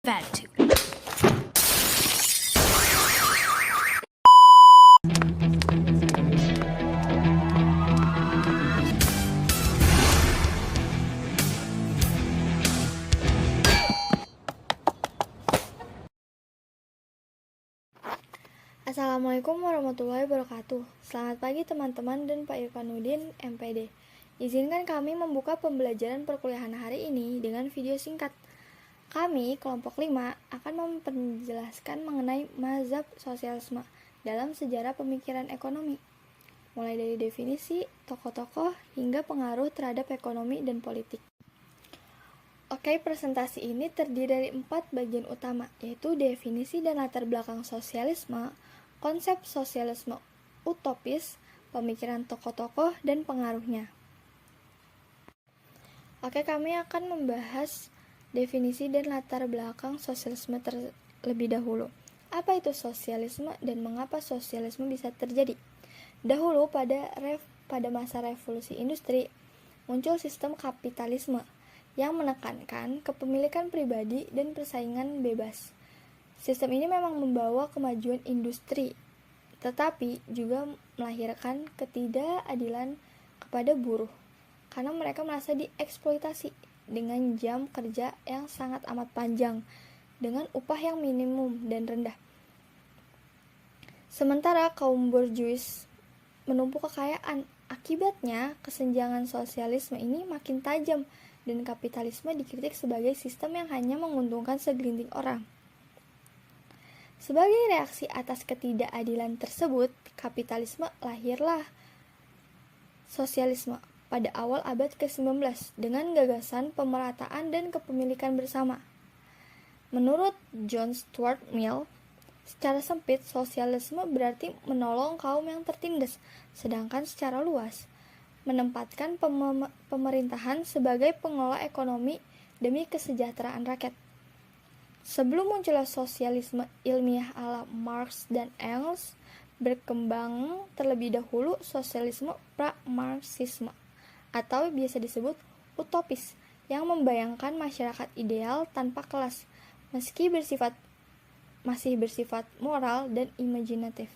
That. Assalamualaikum warahmatullahi wabarakatuh. Selamat pagi teman-teman dan Pak Irfanuddin, MPD. Izinkan kami membuka pembelajaran perkuliahan hari ini dengan video singkat. Kami, kelompok 5, akan menjelaskan mengenai mazhab sosialisme dalam sejarah pemikiran ekonomi, mulai dari definisi, tokoh-tokoh, hingga pengaruh terhadap ekonomi dan politik. Oke, presentasi ini terdiri dari 4 bagian utama, yaitu definisi dan latar belakang sosialisme, konsep sosialisme utopis, pemikiran tokoh-tokoh, dan pengaruhnya. Oke, kami akan membahas definisi dan latar belakang sosialisme terlebih dahulu. Apa itu sosialisme dan mengapa sosialisme bisa terjadi? Dahulu pada masa revolusi industri, muncul sistem kapitalisme yang menekankan kepemilikan pribadi dan persaingan bebas. Sistem ini memang membawa kemajuan industri, tetapi juga melahirkan ketidakadilan kepada buruh, karena mereka merasa dieksploitasi dengan jam kerja yang sangat amat panjang, dengan upah yang minimum dan rendah. Sementara kaum borjuis menumpuk kekayaan. Akibatnya, kesenjangan sosialisme ini makin tajam dan kapitalisme dikritik sebagai sistem yang hanya menguntungkan segelintir orang. Sebagai reaksi atas ketidakadilan tersebut, kapitalisme lahirlah sosialisme pada awal abad ke-19 dengan gagasan pemerataan dan kepemilikan bersama. Menurut John Stuart Mill, secara sempit, sosialisme berarti menolong kaum yang tertindas, sedangkan secara luas, menempatkan pemerintahan sebagai pengelola ekonomi demi kesejahteraan rakyat. Sebelum munculnya sosialisme ilmiah ala Marx dan Engels, berkembang terlebih dahulu sosialisme pra-Marxisme, atau biasa disebut utopis, yang membayangkan masyarakat ideal tanpa kelas, meski masih bersifat moral dan imajinatif.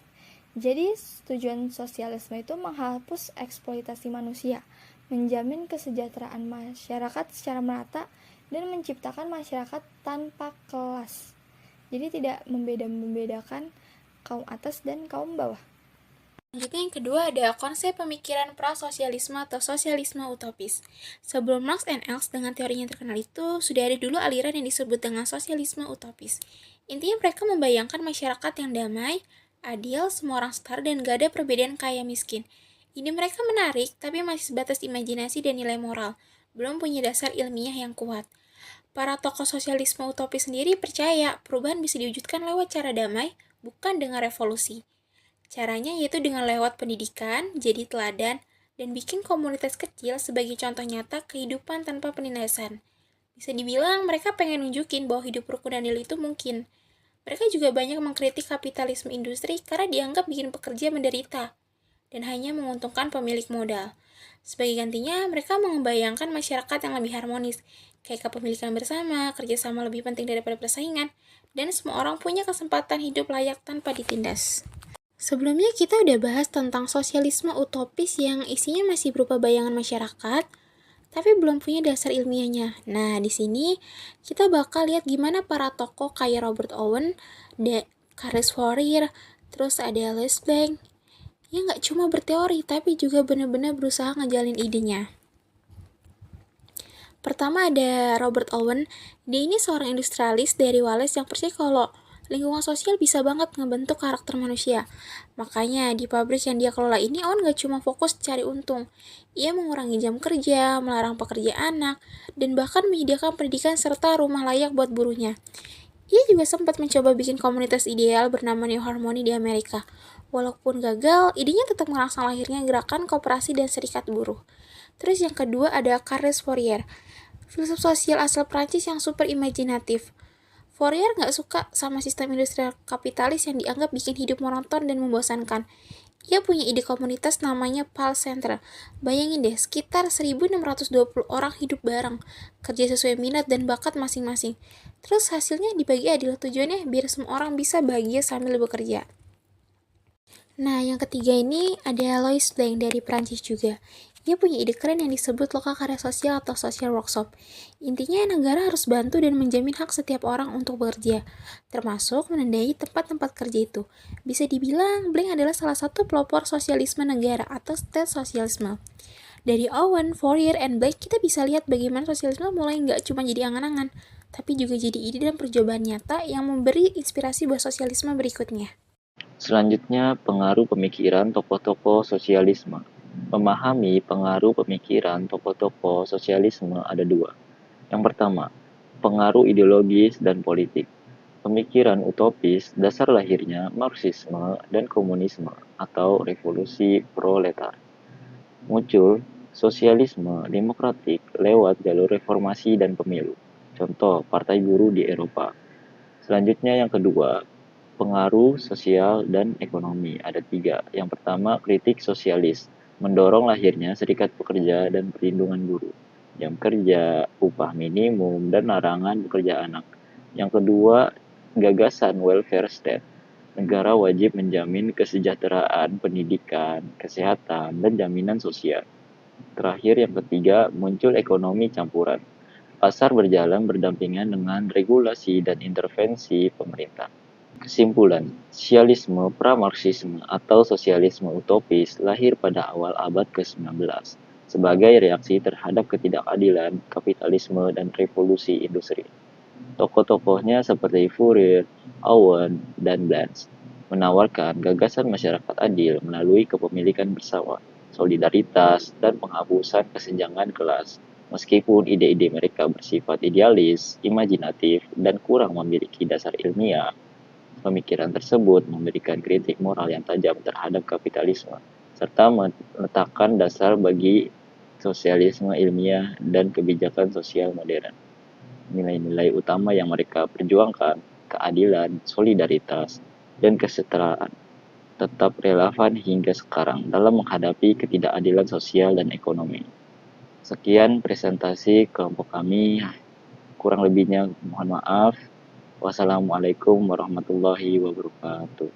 Jadi, tujuan sosialisme itu menghapus eksploitasi manusia, menjamin kesejahteraan masyarakat secara merata, dan menciptakan masyarakat tanpa kelas. Jadi tidak membedakan kaum atas dan kaum bawah. Selanjutnya yang kedua ada konsep pemikiran pra-sosialisme atau sosialisme utopis. Sebelum Marx dan Engels dengan teorinya terkenal itu, sudah ada dulu aliran yang disebut dengan sosialisme utopis. Intinya mereka membayangkan masyarakat yang damai, adil, semua orang setara dan gak ada perbedaan kaya miskin. Ini mereka menarik, tapi masih sebatas imajinasi dan nilai moral, belum punya dasar ilmiah yang kuat. Para tokoh sosialisme utopis sendiri percaya perubahan bisa diwujudkan lewat cara damai, bukan dengan revolusi. Caranya yaitu dengan lewat pendidikan, jadi teladan, dan bikin komunitas kecil sebagai contoh nyata kehidupan tanpa penindasan. Bisa dibilang mereka pengen nunjukin bahwa hidup rukun dan adil itu mungkin. Mereka juga banyak mengkritik kapitalisme industri karena dianggap bikin pekerja menderita dan hanya menguntungkan pemilik modal. Sebagai gantinya, mereka membayangkan masyarakat yang lebih harmonis, kayak kepemilikan bersama, kerjasama lebih penting daripada persaingan, dan semua orang punya kesempatan hidup layak tanpa ditindas. Sebelumnya kita udah bahas tentang sosialisme utopis yang isinya masih berupa bayangan masyarakat, tapi belum punya dasar ilmiahnya. Nah, di sini kita bakal lihat gimana para tokoh kayak Robert Owen, Carles Fourier, terus ada Les Blanc, yang nggak cuma berteori, tapi juga benar-benar berusaha ngejalin idenya. Pertama ada Robert Owen. Dia ini seorang industrialis dari Wales yang percaya kalau lingkungan sosial bisa banget ngebentuk karakter manusia. Makanya di pabrik yang dia kelola ini, Owen gak cuma fokus cari untung. Ia mengurangi jam kerja, melarang pekerja anak, dan bahkan menyediakan pendidikan serta rumah layak buat buruhnya. Ia juga sempat mencoba bikin komunitas ideal bernama New Harmony di Amerika. Walaupun gagal, idenya tetap merangsang lahirnya gerakan koperasi dan serikat buruh. Terus yang kedua ada Carles Fourier, filsuf sosial asal Prancis yang super imajinatif. Fourier nggak suka sama sistem industrial kapitalis yang dianggap bikin hidup monoton dan membosankan. Ia punya ide komunitas namanya PAL Center. Bayangin deh, sekitar 1.620 orang hidup bareng, kerja sesuai minat dan bakat masing-masing. Terus hasilnya dibagi adil, tujuannya biar semua orang bisa bahagia sambil bekerja. Nah, yang ketiga ini ada Lois Blanc dari Prancis juga. Ia punya ide keren yang disebut lokal karya sosial atau social workshop. Intinya negara harus bantu dan menjamin hak setiap orang untuk bekerja, termasuk menandai tempat-tempat kerja itu. Bisa dibilang, Blanc adalah salah satu pelopor sosialisme negara atau state sosialisme. Dari Owen, Fourier, and Blake, kita bisa lihat bagaimana sosialisme mulai nggak cuma jadi angan-angan, tapi juga jadi ide dan percobaan nyata yang memberi inspirasi buat sosialisme berikutnya. Selanjutnya, pengaruh pemikiran tokoh-tokoh sosialisme. Memahami pengaruh pemikiran tokoh-tokoh sosialisme ada dua. Yang pertama, pengaruh ideologis dan politik. Pemikiran utopis dasar lahirnya Marxisme dan komunisme atau revolusi proletar. Muncul sosialisme demokratik lewat jalur reformasi dan pemilu. Contoh, Partai Buruh di Eropa. Selanjutnya yang kedua, pengaruh sosial dan ekonomi. Ada tiga. Yang pertama, kritik sosialis. Mendorong lahirnya serikat pekerja dan perlindungan buruh. Jam kerja, upah minimum, dan larangan bekerja anak. Yang kedua, gagasan welfare state. Negara wajib menjamin kesejahteraan, pendidikan, kesehatan, dan jaminan sosial. Terakhir, yang ketiga, muncul ekonomi campuran. Pasar berjalan berdampingan dengan regulasi dan intervensi pemerintah. Kesimpulan, sosialisme pra-Marxisme atau sosialisme utopis lahir pada awal abad ke-19 sebagai reaksi terhadap ketidakadilan, kapitalisme, dan revolusi industri. Tokoh-tokohnya seperti Fourier, Owen, dan Blanch menawarkan gagasan masyarakat adil melalui kepemilikan bersama, solidaritas, dan penghapusan kesenjangan kelas. Meskipun ide-ide mereka bersifat idealis, imajinatif, dan kurang memiliki dasar ilmiah, pemikiran tersebut memberikan kritik moral yang tajam terhadap kapitalisme, serta meletakkan dasar bagi sosialisme ilmiah dan kebijakan sosial modern. Nilai-nilai utama yang mereka perjuangkan, keadilan, solidaritas, dan kesetaraan, tetap relevan hingga sekarang dalam menghadapi ketidakadilan sosial dan ekonomi. Sekian presentasi kelompok kami, kurang lebihnya mohon maaf. Wassalamualaikum warahmatullahi wabarakatuh.